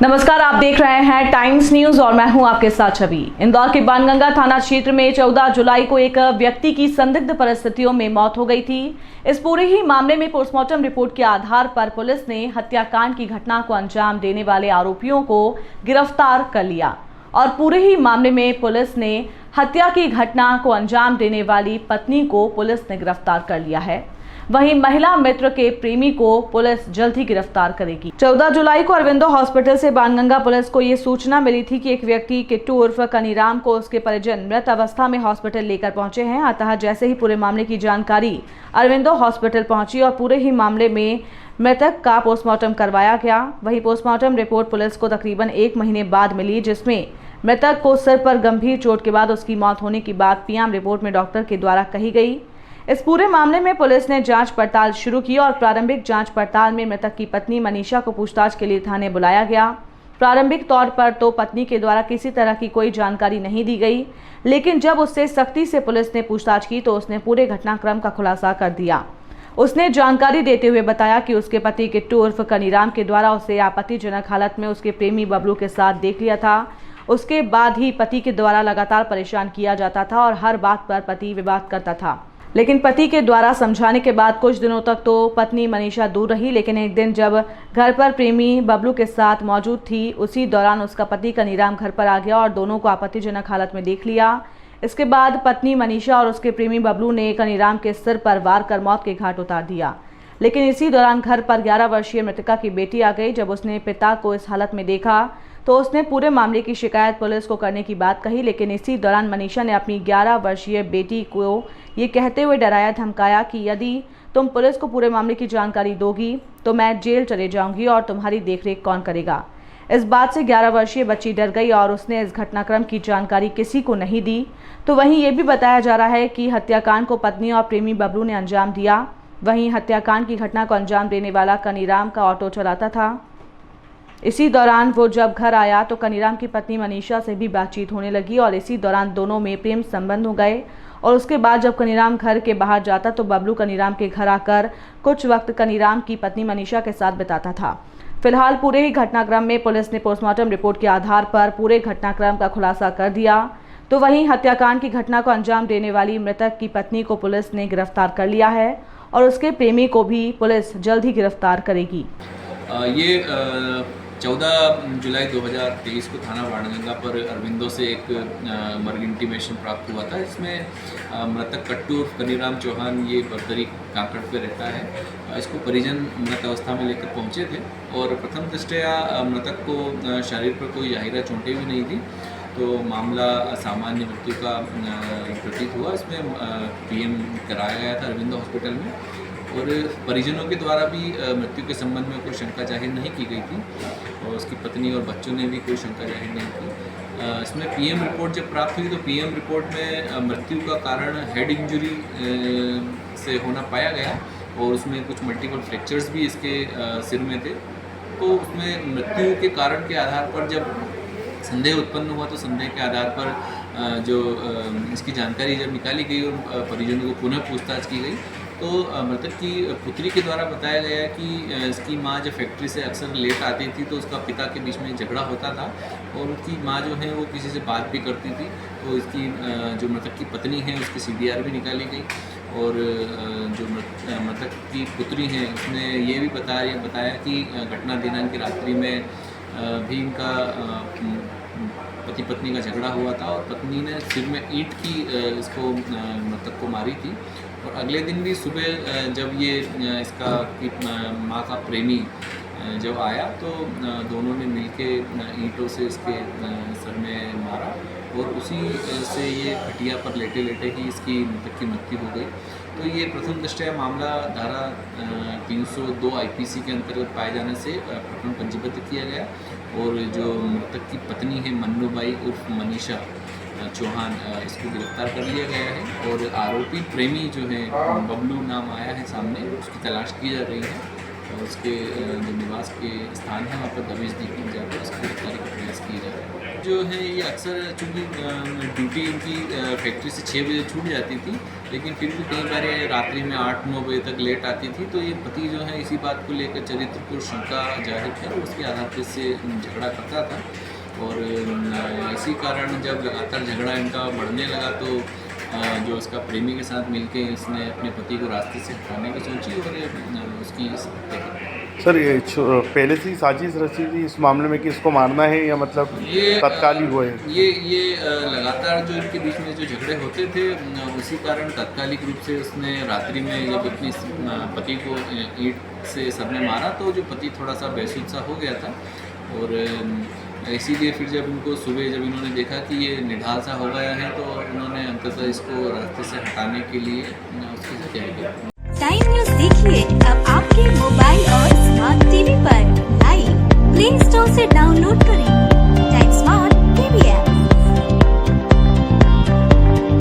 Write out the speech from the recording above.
नमस्कार, आप देख रहे हैं टाइम्स न्यूज और मैं हूं आपके साथ छवि। इंदौर के बाणगंगा थाना क्षेत्र में 14 जुलाई को एक व्यक्ति की संदिग्ध परिस्थितियों में मौत हो गई थी। इस पूरे ही मामले में पोस्टमार्टम रिपोर्ट के आधार पर पुलिस ने हत्याकांड की घटना को अंजाम देने वाले आरोपियों को गिरफ्तार कर लिया और पूरे ही मामले में पुलिस ने हत्या की घटना को अंजाम देने वाली पत्नी को पुलिस ने गिरफ्तार कर लिया है। वहीं महिला मित्र के प्रेमी को पुलिस जल्द ही गिरफ्तार करेगी। 14 जुलाई को अरविंदो हॉस्पिटल से बाणगंगा पुलिस को ये सूचना मिली थी कि एक व्यक्ति किट्टू उर्फ कनीराम को उसके परिजन मृत अवस्था में हॉस्पिटल लेकर पहुंचे हैं। अतः जैसे ही पूरे मामले की जानकारी अरविंदो हॉस्पिटल पहुंची और पूरे ही मामले में मृतक का पोस्टमार्टम करवाया गया। वहीं पोस्टमार्टम रिपोर्ट पुलिस को तकरीबन 1 महीने बाद मिली, जिसमें मृतक को सिर पर गंभीर चोट के बाद उसकी मौत होने की बात पीएम रिपोर्ट में डॉक्टर के द्वारा कही गई। इस पूरे मामले में पुलिस ने जांच पड़ताल शुरू की और प्रारंभिक जांच पड़ताल में मृतक की पत्नी मनीषा को पूछताछ के लिए थाने बुलाया गया। प्रारंभिक तौर पर तो पत्नी के द्वारा किसी तरह की कोई जानकारी नहीं दी गई, लेकिन जब उससे सख्ती से पुलिस ने पूछताछ की तो उसने पूरे घटनाक्रम का खुलासा कर दिया। उसने जानकारी देते हुए बताया कि उसके पति किट्टू उर्फ कनीराम के द्वारा उसे आपत्तिजनक हालत में उसके प्रेमी बबलू के साथ देख लिया था। उसके बाद ही पति के द्वारा लगातार परेशान किया जाता था और हर बात पर पति विवाद करता था, लेकिन पति के द्वारा समझाने के बाद कुछ दिनों तक तो पत्नी मनीषा दूर रही। लेकिन एक दिन जब घर पर प्रेमी बबलू के साथ मौजूद थी, उसी दौरान उसका पति कनीराम घर पर आ गया और दोनों को आपत्तिजनक हालत में देख लिया। इसके बाद पत्नी मनीषा और उसके प्रेमी बबलू ने कनीराम के सिर पर वार कर मौत के घाट उतार दिया। लेकिन इसी दौरान घर पर 11 वर्षीय मृतका की बेटी आ गई। जब उसने पिता को इस हालत में देखा तो उसने पूरे मामले की शिकायत पुलिस को करने की बात कही। लेकिन इसी दौरान मनीषा ने अपनी 11 वर्षीय बेटी को ये कहते हुए डराया धमकाया कि यदि तुम पुलिस को पूरे मामले की जानकारी दोगी तो मैं जेल चले जाऊंगी और तुम्हारी देखरेख कौन करेगा। इस बात से 11 वर्षीय बच्ची डर गई और उसने इस घटनाक्रम की जानकारी किसी को नहीं दी। तो वहीं ये भी बताया जा रहा है कि हत्याकांड को पत्नी और प्रेमी बबलू ने अंजाम दिया। वहीं हत्याकांड की घटना को अंजाम देने वाला कनीराम का ऑटो चलाता था। इसी दौरान वो जब घर आया तो कनीराम की पत्नी मनीषा से भी बातचीत होने लगी और इसी दौरान दोनों में प्रेम संबंध हो गए। और उसके बाद जब कनीराम घर के बाहर जाता तो बबलू कनीराम के घर आकर कुछ वक्त कनीराम की पत्नी मनीषा के साथ बिताता था। फिलहाल पूरे ही घटनाक्रम में पुलिस ने पोस्टमार्टम रिपोर्ट के आधार पर पूरे घटनाक्रम का खुलासा कर दिया। तो वहीं हत्याकांड की घटना को अंजाम देने वाली मृतक की पत्नी को पुलिस ने गिरफ्तार कर लिया है और उसके प्रेमी को भी पुलिस जल्द ही गिरफ्तार करेगी। ये 14 जुलाई 2023 को थाना बाणगंगा पर अरविंदो से एक मर्ग इंटीमेशन प्राप्त हुआ था। इसमें मृतक कट्टू उर्फ कनीराम चौहान ये बरदरी काकड़ पे रहता है। इसको परिजन मृत अवस्था में लेकर पहुंचे थे और प्रथम दृष्टया मृतक को शरीर पर कोई जाहिरा चोटें भी नहीं थी, तो मामला सामान्य मृत्यु का प्रतीत हुआ। इसमें पीएम कराया गया था अरविंदो हॉस्पिटल में और परिजनों के द्वारा भी मृत्यु के संबंध में कोई शंका जाहिर नहीं की गई थी और उसकी पत्नी और बच्चों ने भी कोई शंका जाहिर नहीं की। इसमें पीएम रिपोर्ट जब प्राप्त हुई तो पीएम रिपोर्ट में मृत्यु का कारण हेड इंजरी से होना पाया गया और उसमें कुछ मल्टीपल फ्रैक्चर्स भी इसके सिर में थे। तो उसमें मृत्यु के कारण के आधार पर जब संदेह उत्पन्न हुआ तो संदेह के आधार पर जो इसकी जानकारी जब निकाली गई और परिजनों को पुनः पूछताछ की गई तो मृतक की पुत्री के द्वारा बताया गया कि इसकी माँ जब फैक्ट्री से अक्सर लेट आती थी तो उसका पिता के बीच में झगड़ा होता था और उसकी माँ जो है वो किसी से बात भी करती थी। तो इसकी जो मृतक की पत्नी है उसकी CDR भी निकाली गई और जो मृतक की पुत्री है उसने ये भी बताया कि घटना दिनांक की रात्रि में भी इनका पति पत्नी का झगड़ा हुआ था और पत्नी ने सिर में ईंट की इसको मृतक को मारी थी। और अगले दिन भी सुबह जब ये इसका माँ का प्रेमी जब आया तो दोनों ने मिलके ईंटों से इसके सर में मारा और उसी से ये खटिया पर लेटे लेटे ही इसकी मृतक की मृत्यु हो गई। तो ये प्रथम दृष्टया मामला धारा 302 IPC के अंतर्गत पाए जाने से प्रकरण पंजीबद्ध किया गया और जो मृतक की पत्नी है मन्नूबाई उर्फ मनीषा चौहान इसको गिरफ्तार कर लिया गया है और आरोपी प्रेमी जो है बबलू नाम आया है सामने, उसकी तलाश की जा रही है उसके जो निवास के स्थान है वहाँ पर दबिश दी जाकर उसको गिरफ्तारी का प्रयास किया जा रहा है। जो है ये अक्सर चूँकि ड्यूटी इनकी फैक्ट्री से 6 बजे छूट जाती थी, लेकिन फिर भी कई बार ये रात्रि में 8-9 बजे तक लेट आती थी, तो ये पति जो है इसी बात को लेकर चरित्र को शंका जाहिर कर उसके आधार पर इससे झगड़ा करता था। और इसी कारण जब लगातार झगड़ा इनका बढ़ने लगा तो जो उसका प्रेमी के साथ मिलके इसने अपने पति को रास्ते से हटाने की सोची और उसकी हत्या की। सर ये पहले से ही साजिश रची थी इस मामले में कि इसको मारना है, या मतलब तत्काल ही हुए? ये लगातार जो इनके बीच में जो झगड़े होते थे उसी कारण तात्कालिक रूप से उसने रात्रि में जब अपनी पति को ईंट से सर में मारा तो जो पति थोड़ा सा बेसुध सा हो गया था, और इसीलिए फिर जब उनको सुबह जब इन्होंने देखा कि ये निढाल सा हो गया है तो उन्होंने अंततः इसको रास्ते से हटाने के लिए उसकी हत्या की। टाइम न्यूज़ देखिए अब आपके मोबाइल और स्मार्ट टीवी पर लाइव प्ले स्टोर से डाउनलोड करें टाइम स्मार्ट टीवी ऐप।